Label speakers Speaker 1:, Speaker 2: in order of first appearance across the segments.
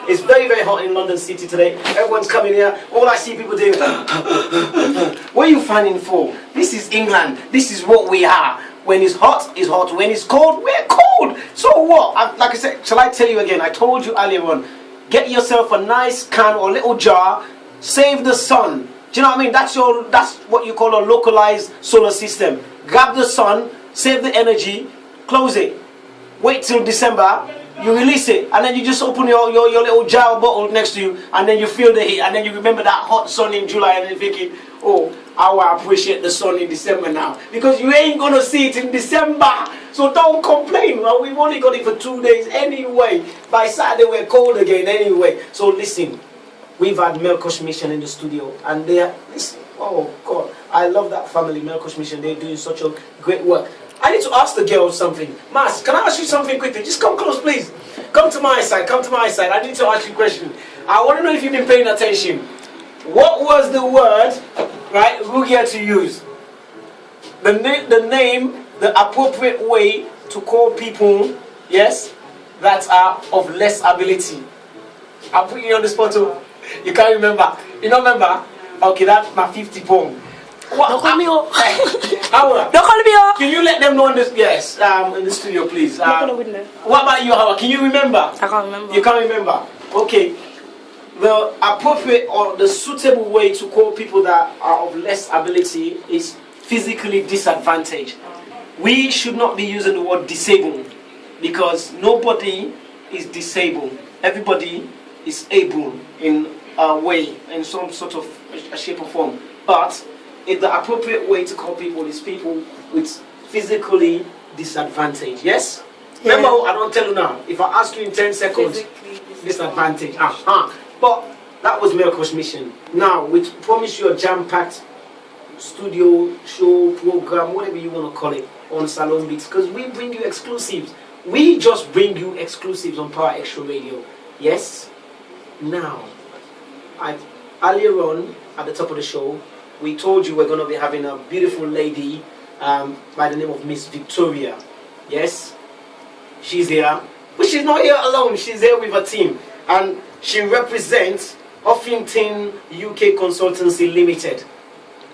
Speaker 1: It's very, very hot in London City today. Everyone's coming here. All I see people doing. What are you fanning for? This is England. This is what we are. When it's hot, it's hot. When it's cold, we're cold. So what? Like I said, shall I tell you again? I told you earlier on. Get yourself a nice can or little jar. Save the sun. Do you know what I mean? That's what you call a localized solar system. Grab the sun, save the energy, close it. Wait till December, you release it, and then you just open your little jar bottle next to you, and then you feel the heat, and then you remember that hot sun in July, and you're thinking, oh, how I appreciate the sun in December now. Because you ain't gonna see it in December. So don't complain. Well, we've only got it for 2 days anyway. By Saturday we're cold again anyway. So listen, we've had Melkosh Mission in the studio, and they are, listen, oh God, I love that family, Melkosh Mission. They're doing such a great work. I need to ask the girls something. Mas, can I ask you something quickly? Just come close, please. Come to my side, come to my side. I need to ask you a question. I want to know if you've been paying attention. What was the word, right, Rugia to use? The name, the appropriate way to call people, yes, that are of less ability. I'll put you on the spot too. You can't remember. You don't remember? Okay, that's my 50 pound.
Speaker 2: Don't call me up.
Speaker 1: Don't
Speaker 2: call me up.
Speaker 1: Can you let them know in this? Yes, in the studio, please.
Speaker 2: I'm not gonna witness.
Speaker 1: What about you, Howard? Can you remember?
Speaker 2: I can't remember.
Speaker 1: You can't remember. Okay. The appropriate or the suitable way to call people that are of less ability is physically disadvantaged. We should not be using the word disabled, because nobody is disabled. Everybody is able in a way, in some sort of a shape or form. But the appropriate way to call people is people with physically disadvantage. Yes? Yeah. Remember, I don't tell you now. If I ask you in 10 seconds, disadvantage. But that was Melkosh Mission. Now, we promise you a jam-packed studio, show, program, whatever you want to call it, on Salon Beats, because we bring you exclusives. We just bring you exclusives on Power Extra Radio. Yes? Now, earlier on, at the top of the show, we told you we're going to be having a beautiful lady by the name of Miss Victoria. Yes? She's here. But she's not here alone. She's here with her team. And she represents Hoffington UK Consultancy Ltd.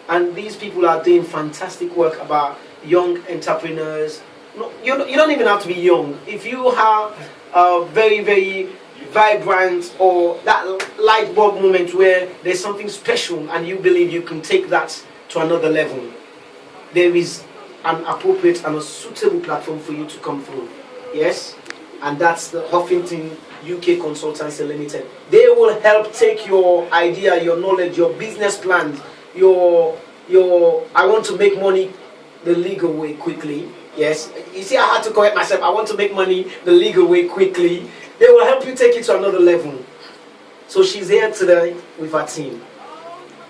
Speaker 1: And these people are doing fantastic work about young entrepreneurs. No, you don't even have to be young. If you have a very, very vibrant or that light bulb moment where there's something special and you believe you can take that to another level, there is an appropriate and a suitable platform for you to come through. Yes? And that's the Hoffington UK Consultancy Ltd. They will help take your idea, your knowledge, your business plans, your I want to make money the legal way quickly. Yes? You see, I had to correct myself. I want to make money the legal way quickly. They will help you take it to another level. So she's here today with her team.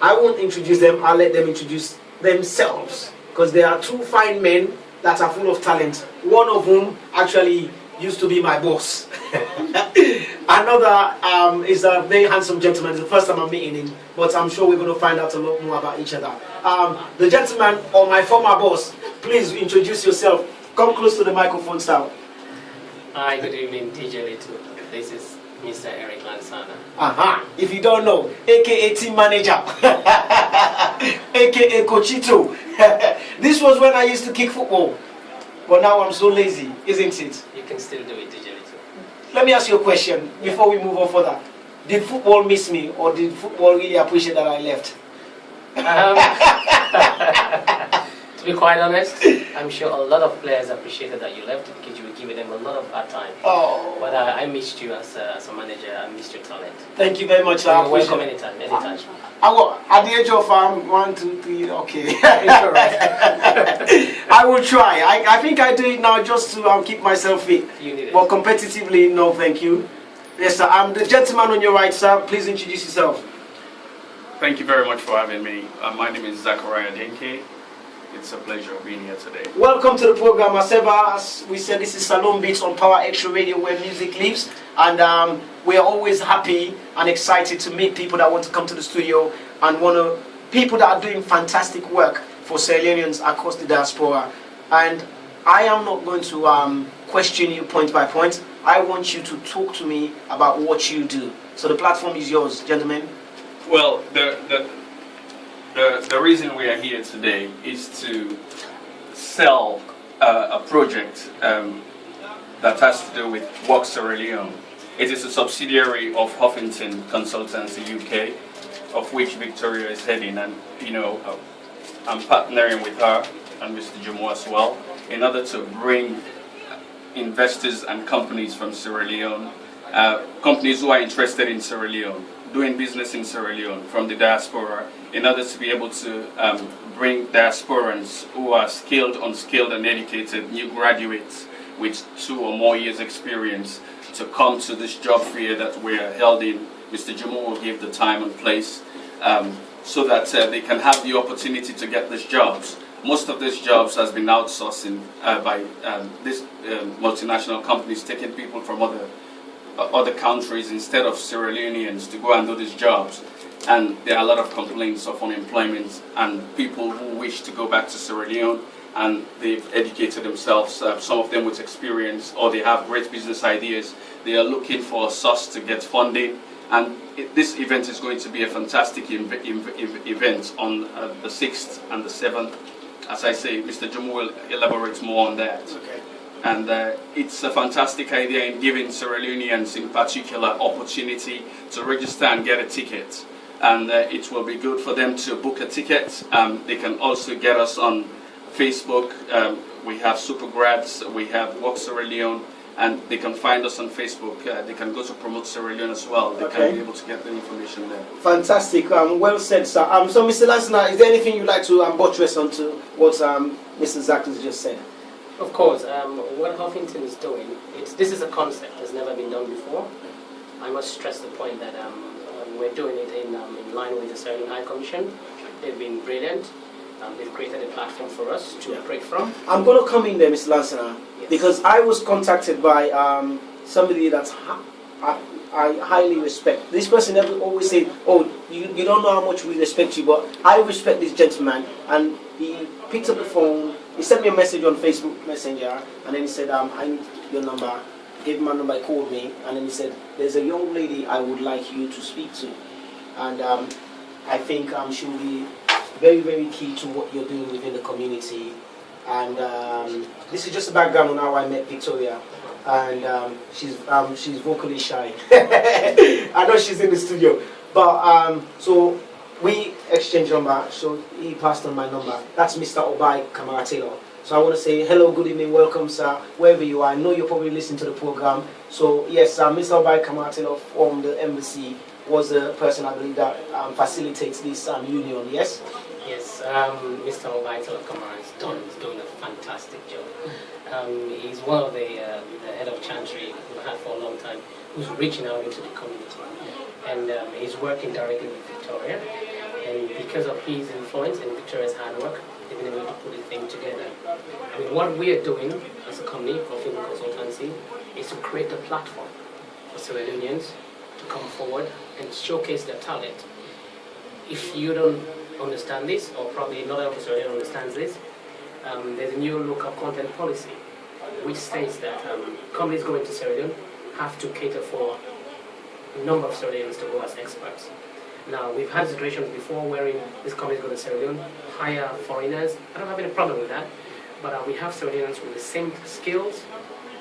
Speaker 1: I won't introduce them. I'll let them introduce themselves, because there are two fine men that are full of talent. One of whom actually used to be my boss. Another is a very handsome gentleman. It's the first time I'm meeting him, but I'm sure we're going to find out a lot more about each other. The gentleman, or my former boss, please introduce yourself. Come close to the microphone, sir.
Speaker 3: Hi, good evening, DJ Little. This is Mr. Eric Lansana.
Speaker 1: If you don't know, aka team manager, aka Cochito. This was when I used to kick football, but now I'm so lazy, isn't it?
Speaker 3: You can still do it, DJ Little.
Speaker 1: Let me ask you a question before we move on further. Did football miss me, or did football really appreciate that I left?
Speaker 3: To be quite honest, I'm sure a lot of players appreciated that you left, because you were giving them a lot of hard time.
Speaker 1: Oh.
Speaker 3: But I missed you as a manager. I missed your talent.
Speaker 1: Thank you very much.
Speaker 3: You're welcome anytime.
Speaker 1: At the age of 1, 2, 3, okay. I will try. I think I do it now just to keep myself fit.
Speaker 3: You need it.
Speaker 1: But competitively, no, thank you. Yes, sir. I'm the gentleman on your right, sir. Please introduce yourself.
Speaker 4: Thank you very much for having me. My name is Zachariah Denke. It's a pleasure being here today.
Speaker 1: Welcome to the program. As we said, this is Salon Beats on Power Extra Radio, where music lives. And we're always happy and excited to meet people that want to come to the studio and people that are doing fantastic work for Sierra Leoneans across the diaspora. And I am not going to question you point by point. I want you to talk to me about what you do. So the platform is yours, gentlemen.
Speaker 4: Well, the reason we are here today is to sell a project that has to do with Work Sierra Leone. It is a subsidiary of Hoffington Consultancy UK, of which Victoria is heading, and I'm partnering with her and Mr. Jumo as well in order to bring investors and companies from Sierra Leone, companies who are interested in Sierra Leone, doing business in Sierra Leone from the diaspora, in order to be able to bring diasporans who are skilled, unskilled and educated, new graduates with 2 or more years experience to come to this job fair that we are held in. Mr. Jumo will give the time and place so that they can have the opportunity to get these jobs. Most of these jobs has been outsourcing by these multinational companies, taking people from other countries instead of Sierra Leoneans to go and do these jobs. And there are a lot of complaints of unemployment and people who wish to go back to Sierra Leone, and they've educated themselves, some of them with experience, or they have great business ideas. They are looking for a source to get funding, and this event is going to be a fantastic event on the 6th and the 7th. As I say, Mr. Jumo will elaborate more on that.
Speaker 1: Okay.
Speaker 4: And it's a fantastic idea in giving Sierra Leoneans in particular opportunity to register and get a ticket. And it will be good for them to book a ticket. They can also get us on Facebook. We have Supergrads, we have Work Sierra Leone, and they can find us on Facebook. They can go to Promote Sierra Leone as well. They can be able to get the information there.
Speaker 1: Fantastic. Well said, sir. So, Mr. Lansana, is there anything you'd like to buttress onto what Mr. Zach has just said?
Speaker 3: Of course, what Huffington is doing, this is a concept that's never been done before. I must stress the point that we're doing it in line with the Sierra Leone High Commission. They've been brilliant. They've created a platform for us to operate from.
Speaker 1: I'm going to come in there, Mr. Lansana, because I was contacted by somebody that I highly respect. This person always say, "Oh, you don't know how much we respect you," but I respect this gentleman, and he picked up the phone. He sent me a message on Facebook Messenger, and then he said, "I need your number." Gave him my number, he called me, and then he said, "There's a young lady I would like you to speak to," and I think she will be very, very key to what you're doing within the community. And this is just a background on how I met Victoria, and she's vocally shy. I know she's in the studio, but so we exchanged number. So he passed on my number. That's Mr. Obai Kamara Taylor. So I want to say hello, good evening, welcome, sir, wherever you are. I know you're probably listening to the program. So yes, Mr. Obai Kamara Taylor from the embassy was the person I believe that facilitates this union. Yes.
Speaker 3: Yes, Mr. Obai Kamara is doing a fantastic job. He's one of the head of Chantry we've had for a long time, who's reaching out into the community, and he's working directly with Victoria. And because of his influence and Victoria's hard work, they've been able to put the thing together. I mean, what we are doing as a company, Hoffington Consultancy, is to create a platform for Sierra Leoneans to come forward and showcase their talent. If you don't understand this, or probably not every Sierra Leone understands this, there's a new local content policy which states that companies going to Sierra Leone have to cater for a number of Sierra Leoneans to go as experts. Now, we've had situations before wherein these companies go to Sierra Leone, hire foreigners. I don't have any problem with that, but we have Sierra Leoneans with the same skills,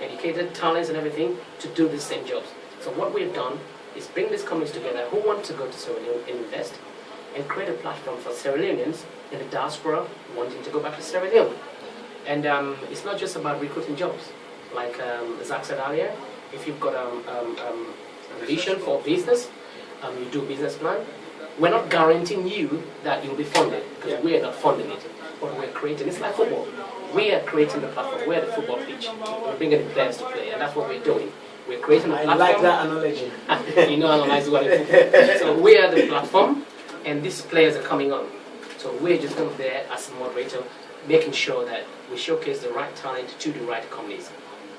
Speaker 3: educated, talents and everything to do the same jobs. So what we've done is bring these companies together who want to go to Sierra Leone and invest, and create a platform for Sierra Leoneans in the diaspora wanting to go back to Sierra Leone. And it's not just about recruiting jobs. Like Zach said earlier, if you've got a vision for business, you do business plan, we're not guaranteeing you that you'll be funded, because we are not funding it. But we're creating, it's like football. We are creating the platform, we're the football pitch. We're bringing the players to play, and that's what we're doing. We're creating a platform.
Speaker 1: I like that analogy.
Speaker 3: You know, analyze what it is. So we are the platform, and these players are coming on. So we're just going to be there as a moderator, making sure that we showcase the right talent to the right companies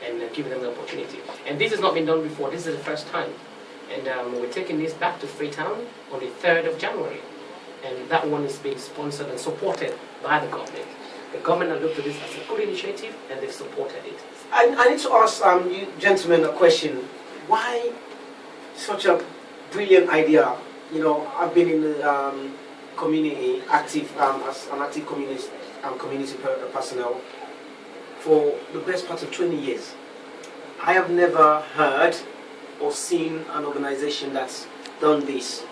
Speaker 3: and giving them the opportunity. And this has not been done before. This is the first time. And we're taking this back to Freetown on the 3rd of January. And that one is being sponsored and supported by the government. the government has looked at this as a good initiative and they've supported it.
Speaker 1: I need to ask you gentlemen a question. Why such a brilliant idea? You know, I've been in the community active as an active community personnel for the best part of 20 years. I have never heard or seen an organization that's done this.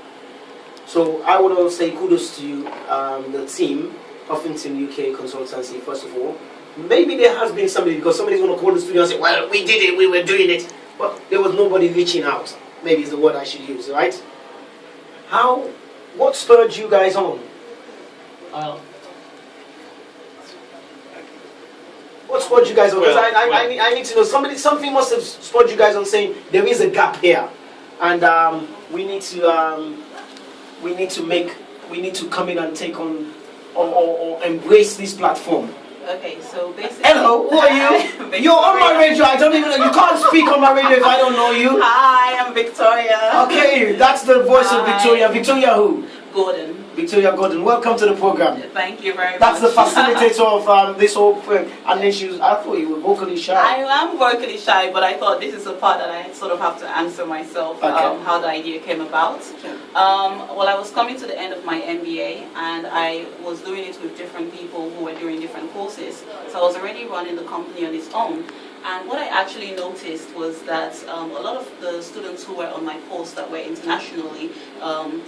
Speaker 1: So I would also say kudos to you, the team, Hoffington UK Consultancy, first of all. Maybe there has been somebody, because somebody's going to call the studio and say, well, we did it, we were doing it. But there was nobody reaching out. Maybe is the word I should use, right? What spurred you guys on? What spurred you guys on? Because I need to know, something must have spurred you guys on saying, there is a gap here. And we need to come in and take on, or embrace this platform.
Speaker 2: Okay, so basically...
Speaker 1: Hello, who are you? You're on my radio, I don't even know, you can't speak on my radio if I don't know you.
Speaker 2: Hi, I'm Victoria.
Speaker 1: Okay, that's the voice of Victoria. Victoria who?
Speaker 2: Gordon.
Speaker 1: Victoria Gordon, welcome to the program.
Speaker 2: Thank you very much.
Speaker 1: That's the facilitator of this whole program. And then I thought you were vocally shy.
Speaker 2: I am vocally shy, but I thought this is a part that I sort of have to answer myself,
Speaker 1: okay.
Speaker 2: How the idea came about. Well, I was coming to the end of my MBA, and I was doing it with different people who were doing different courses. So I was already running the company on its own. And what I actually noticed was that a lot of the students who were on my course that were internationally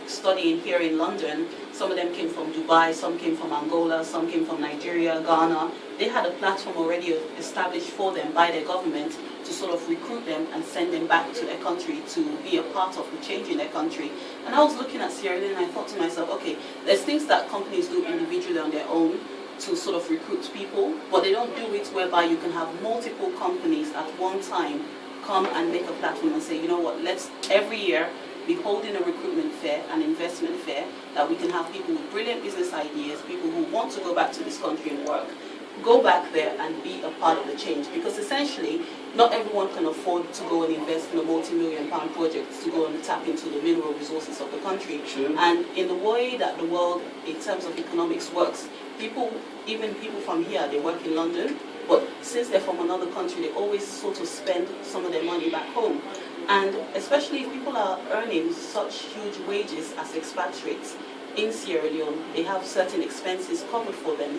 Speaker 2: studying here in London, some of them came from Dubai, some came from Angola, some came from Nigeria, Ghana. They had a platform already established for them by their government to sort of recruit them and send them back to their country to be a part of the change in their country. And I was looking at Sierra Leone and I thought to myself, okay, there's things that companies do individually on their own to sort of recruit people, but they don't do it whereby you can have multiple companies at one time come and make a platform and say, you know what, let's every year be holding a recruitment fair, an investment fair, that we can have people with brilliant business ideas, people who want to go back to this country and work, go back there and be a part of the change. Because essentially, not everyone can afford to go and invest in a multi-million-pound project to go and tap into the mineral resources of the country.
Speaker 1: True.
Speaker 2: And in the way that the world, in terms of economics, works, even people from here, they work in London, but since they're from another country, they always sort of spend some of their money back home. And especially if people are earning such huge wages as expatriates in Sierra Leone, they have certain expenses covered for them.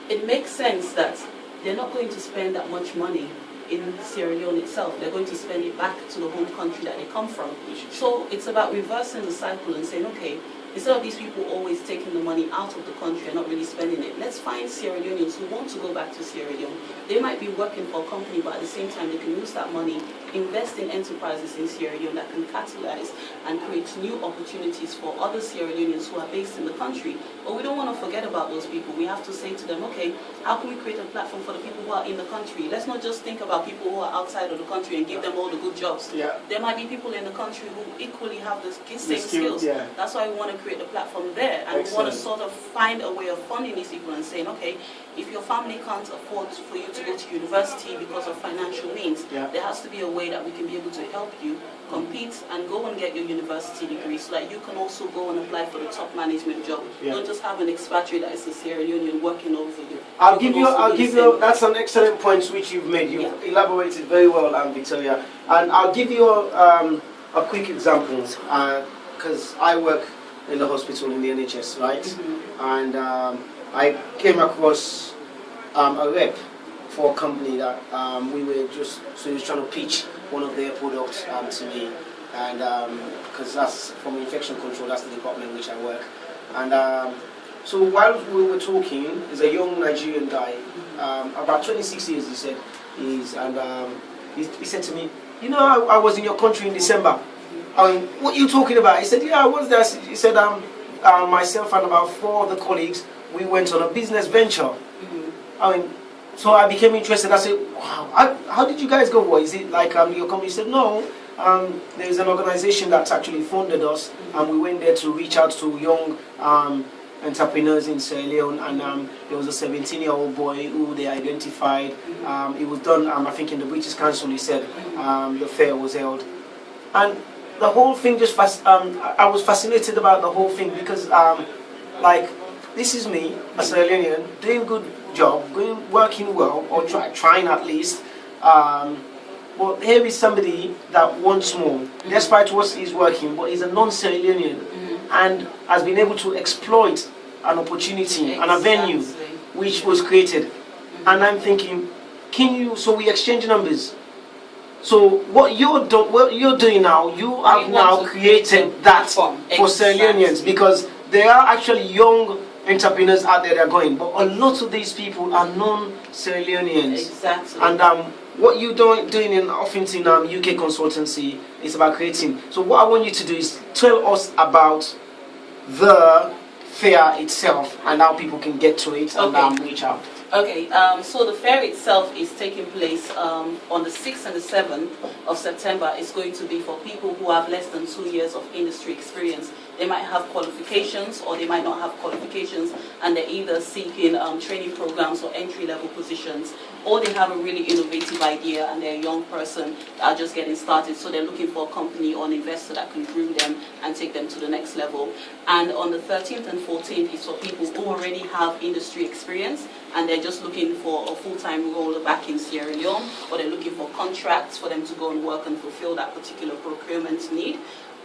Speaker 2: It makes sense that they're not going to spend that much money in Sierra Leone itself. They're going to spend it back to the home country that they come from. So it's about reversing the cycle and saying, okay, instead of these people always taking the money out of the country and not really spending it, let's find Sierra Leoneans who want to go back to Sierra Leone. They might be working for a company, but at the same time they can use that money, invest in enterprises in Sierra Leone that can catalyze and create new opportunities for other Sierra Leoneans who are based in the country. But we don't want to forget about those people. We have to say to them, okay, how can we create a platform for the people who are in the country? Let's not just think about people who are outside of the country and give them all the good jobs.
Speaker 1: Yeah.
Speaker 2: There might be people in the country who equally have the same skills.
Speaker 1: Yeah.
Speaker 2: That's why we want to create a platform there, and we want to sort of find a way of funding these people and saying, okay, if your family can't afford for you to go to university because of financial means, there has to be a way that we can be able to help you compete and go and get your university degree so that you can also go and apply for the top management job. Don't just have an expatriate that is a Sierra Leonean working over you.
Speaker 1: I'll give you, that's an excellent point which you've made. You've elaborated very well, Victoria. And I'll give you a quick example, because I work in the hospital in the NHS, right? And I came across a rep for a company that we were so he was trying to pitch one of their products to me, and because that's from infection control, that's the department in which I work. And so while we were talking, he's a young Nigerian guy, about 26 years he said, he said to me, you know, I was in your country in December. I mean, what are you talking about? He said, yeah, I was there. He said, myself and about 4 other colleagues, we went on a business venture. I mean, so I became interested. I said, wow, how did you guys go? What, is it like your company? He said, no, there's an organization that's actually funded us, and we went there to reach out to young entrepreneurs in Sierra Leone, and there was a 17-year-old boy who they identified. It was done, I think, in the British Council, he said, the fair was held. And the whole thing just, I was fascinated about the whole thing because, like, this is me, a Sierra Leonean, doing good job, working well, or trying at least. But here is somebody that wants more, despite what he's working, but he's a non-Sierra Leonean and has been able to exploit an opportunity and a venue which was created. And I'm thinking, so we exchange numbers. So what you're doing now, you have now created that for Sierra Leoneans, because there are actually young entrepreneurs out there that are going, but a lot of these people are non-Sierra Leoneans.
Speaker 2: Exactly.
Speaker 1: And what you're doing in Hoffington UK Consultancy is about creating. So what I want you to do is tell us about the fair itself and how people can get to it and reach out.
Speaker 2: Okay, so the fair itself is taking place on the 6th and the 7th of September. It's going to be for people who have less than 2 years of industry experience. They might have qualifications or they might not have qualifications, and they're either seeking training programs or entry-level positions, or they have a really innovative idea and they're a young person that are just getting started, so they're looking for a company or an investor that can groom them and take them to the next level. And on the 13th and 14th is for people who already have industry experience and they're just looking for a full-time role back in Sierra Leone, or they're looking for contracts for them to go and work and fulfill that particular procurement need.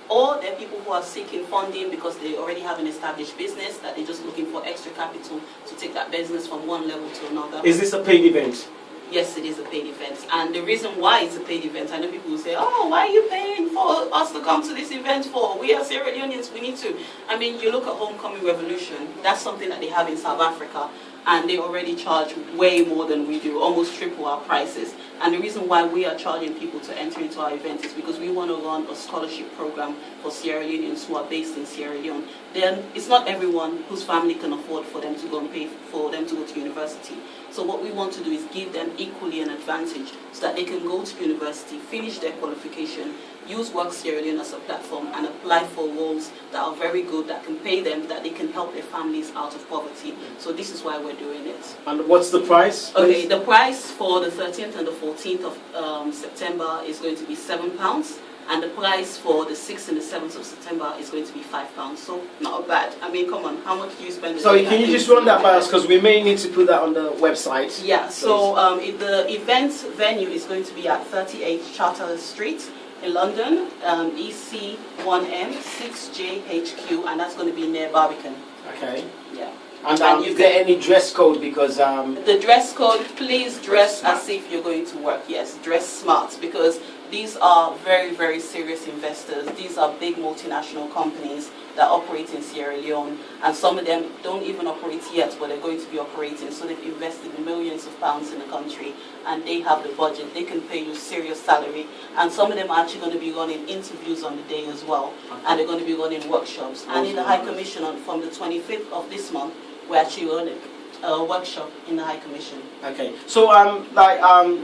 Speaker 2: Or there are people who are seeking funding because they already have an established business that they're just looking for extra capital to take that business from one level to another.
Speaker 1: Is this a paid event?
Speaker 2: Yes, it is a paid event. And the reason why it's a paid event, I know people will say, oh, why are you paying for us to come to this event for? We are Sierra Leoneans, we need to. I mean, you look at Homecoming Revolution, that's something that they have in South Africa, and they already charge way more than we do, almost triple our prices. And the reason why we are charging people to enter into our event is because we want to run a scholarship program for Sierra Leoneans who are based in Sierra Leone. Then it's not everyone whose family can afford for them to go and pay for them to go to university. So what we want to do is give them equally an advantage so that they can go to university, finish their qualification, use Work Sierra Leone as a platform and apply for roles that are very good, that can pay them, that they can help their families out of poverty. So this is why we're doing it.
Speaker 1: And what's the price?
Speaker 2: Okay, the price for the 13th and the 14th of September is going to be £7. And the price for the 6th and the 7th of September is going to be £5. So not bad. I mean, come on, how much do you spend?
Speaker 1: Sorry, can you just run that by us, because we may need to put that on the website.
Speaker 2: Yeah, so the event venue is going to be at 38 Charter Street in London, EC1M 6JHQ, and that's going to be near Barbican.
Speaker 1: Okay.
Speaker 2: Yeah.
Speaker 1: And is there any dress code? Because
Speaker 2: the dress code, please dress as if you're going to work. Yes, dress smart, because these are very, very serious investors. These are big multinational companies that operate in Sierra Leone, and some of them don't even operate yet, but they're going to be operating. So they've invested millions of pounds in the country, and they have the budget. They can pay you serious salary, and some of them are actually going to be running interviews on the day as well, and they're going to be running workshops. And in the High Commission, from the 25th of this month, we're actually running a workshop in the High Commission.
Speaker 1: Okay, so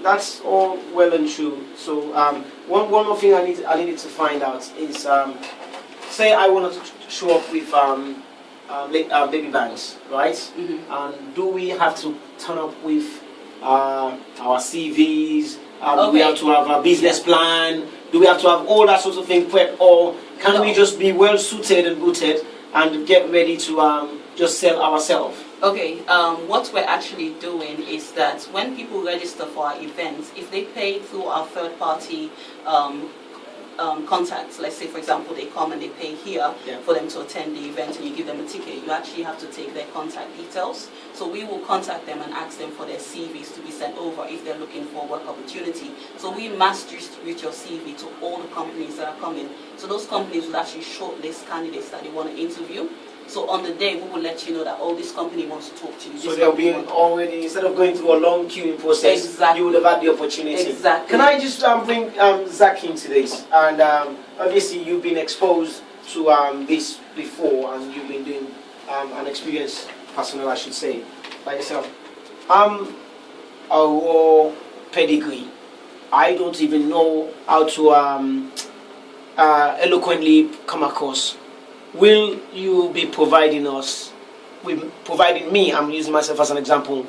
Speaker 1: that's all well and true. So one more thing I needed to find out is, say I want to show up with BabyBangz, right?
Speaker 2: Mm-hmm.
Speaker 1: And do we have to turn up with our CVs? Do we have to have a business plan? Do we have to have all that sort of thing prepped, or can we just be well suited and booted and get ready to just sell ourselves?
Speaker 2: Okay, what we're actually doing is that when people register for our events, if they pay through our third-party contacts, let's say for example they come and they pay here for them to attend the event and you give them a ticket, you actually have to take their contact details. So we will contact them and ask them for their CVs to be sent over if they're looking for a work opportunity. So we mass distribute your CV to all the companies that are coming. So those companies will actually shortlist candidates that they want to interview. So on the day, we will let you know that, oh, this company wants to talk to you.
Speaker 1: So they'll be already, instead of going through a long queuing process, you would have had the opportunity.
Speaker 2: Exactly.
Speaker 1: Can I just bring Zach into this? And obviously you've been exposed to this before, and you've been doing an experienced personnel, I should say, like yourself. I'm a raw pedigree. I don't even know how to eloquently come across. Will you be providing us, providing me, I'm using myself as an example,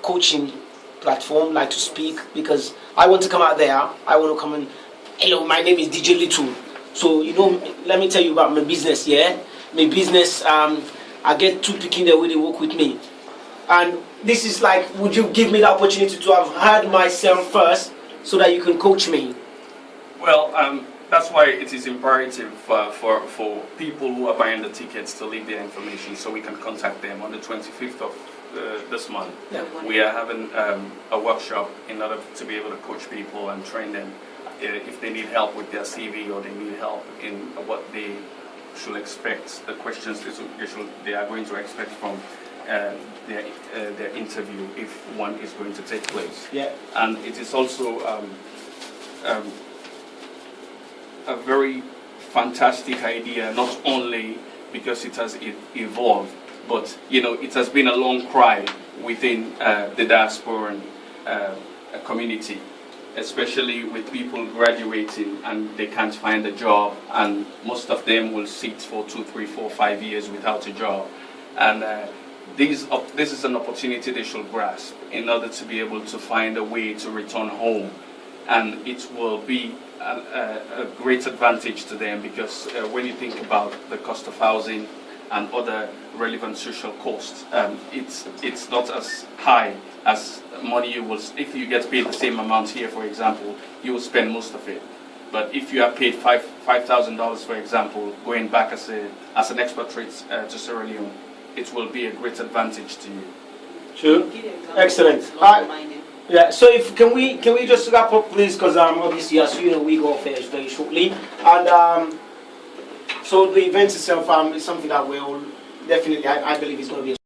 Speaker 1: coaching platform, like to speak, because I want to come out there, I want to come and, hello, my name is DJ Little. So, you know, let me tell you about my business, yeah? My business, I get two picking the way they work with me. And this is like, would you give me the opportunity to have heard myself first so that you can coach me?
Speaker 4: Well, that's why it is imperative for people who are buying the tickets to leave their information so we can contact them on the 25th of this month.
Speaker 1: Yeah.
Speaker 4: We are having a workshop in order to be able to coach people and train them if they need help with their CV or they need help in what they should expect, the questions they are going to expect from their interview if one is going to take place.
Speaker 1: Yeah.
Speaker 4: And it is also a very fantastic idea, not only because it has evolved, but it has been a long cry within the diasporan community, especially with people graduating and they can't find a job, and most of them will sit for 2, 3, 4, 5 years without a job. And this is an opportunity they should grasp in order to be able to find a way to return home. And it will be a great advantage to them because when you think about the cost of housing and other relevant social costs, it's not as high as money you will. If you get paid the same amount here, for example, you will spend most of it. But if you are paid $5,000, for example, going back as an expatriate to Sierra Leone, it will be a great advantage to you.
Speaker 1: Sure. Excellent. Yeah. So can we just wrap up, please? Because obviously, as you know, we go off very shortly, and so the event itself is something that will definitely, I believe, is going to be